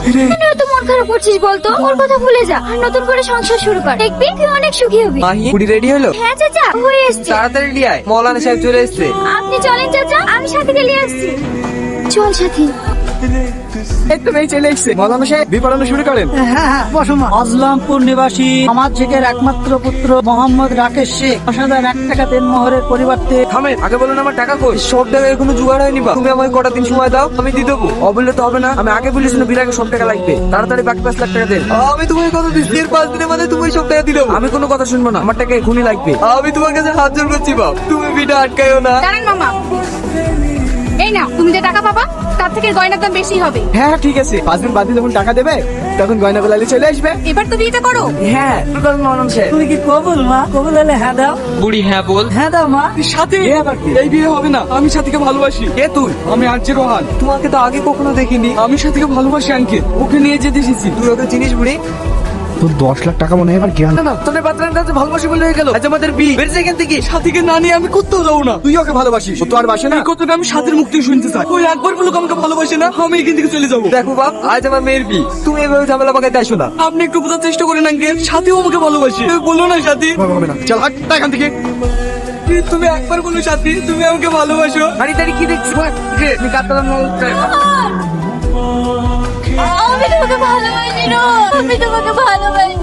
কেন এত মন খারাপ করছিস বলতো? ওর কথা ভুলে যা, নতুন করে সংসার শুরু কর, দেখবি তুই অনেক সুখী হবি। মাহি, কুড়ি রেডি হলো? হ্যাঁ চাচা, হয়ে এসছে। তাড়াতাড়ি নিয়ে আয়, মৌলানা সাহেব চলে এসছে। আপনি চলেন চাচা, আমি সাথীকে নিয়ে আসছি। চল সাথী। একটু মেয়ে চলে এসছে। মৌলানা সাহেব বিপড়ানো শুরু করেন। হ্যাঁ, বসো মা। আজলামপুর নিবাসী আমার শেখের একমাত্র পুত্র মোহাম্মদ রাকেশ শেখ 10,001 টাকা দেনমোহরের পরিবর্তে থামেন, আগে বলুন আমার টাকা কই? সব টাকার কোনো জোগাড় হয়নি বা তুমি আমাকে কটা দিন সময় দাও, আমি দিয়ে দেবো। অবলে তো হবে না, আমি আগে বলিস না বিরাগে সব টাকা লাগবে। তাড়াতাড়ি বাকি 5 লাখ টাকা দেন। আমি তোমাকে কথা দিচ্ছি, এর 5 দিনের মধ্যে তুমি সব টাকা দিয়ে দেবো। আমি কোনো কথা শুনবো না, আমার টাকা এখনই লাগবে। আমি তোমার কাছে হাত জোর করছি বাপ, তুমি বিটা আটকায়ও না। দাঁড়ান মামা, এই নাও, তুমি যে টাকা পাবা তার থেকে গয়নার দাম বেশি হবে। হ্যাঁ ঠিক আছে, 5 দিন বাদে যখন টাকা দেবে তখন গয়না গোলালি চলে আসবে। এবার তো বিয়েটা করো। হ্যাঁ মৌলানা সাহেব। তুমি কি কবুল মা? কবুল হলে হ্যাঁ দাও। বুড়ি হ্যাঁ বল। হ্যাঁ দাও মা। সাথী, এই বিয়ে হবে না, আমি সাথীকে ভালোবাসি। কে তুই? আমি আর্যের রোহান। তোমাকে তো আগে কখনো দেখিনি। আমি সাথীকে ভালোবাসি আঙ্কেল, ওকে নিয়ে যেতে এসেছি। তুই ওকে চিনিস বুড়ি? তোর 10 লাখ টাকা মনে হয় এবার জ্ঞান। না না, তোদের বাচ্চার কাছে ভালোবাসি বলে হয়ে গেল। আজ আমাদের বিয়ে বেড়েছে এখান থেকে। সাথীকে না নিয়ে আমি কোথাও যাবো না। তুই ওকে ভালোবাসিস, ও তো আর বাসে না। এই কথাটা আমি সাথীর মুখ থেকে শুনতে চাই। ওই একবার বলুক আমাকে ভালোবাসে না, আমি এখান থেকে চলে যাবো। দেখো বাপ, আজ আমার মেয়ের বিয়ে, তুমি এভাবে ঝামেলা পাকাইতে আসো না। আপনি একটু বোঝার চেষ্টা করেন আঙ্কেল, সাথীও আমাকে ভালোবাসে। তুমি বলো না সাথী। হবে না, চল হাট এখান থেকে। তুমি একবার বলো সাথী, তুমি আমাকে ভালোবাসো। আরে তারি কি দেখছি? তুমি কাঁদতাম না। আমি তোমাকে ভালোবাসি, আমি তোমাকে ভালোবাসি।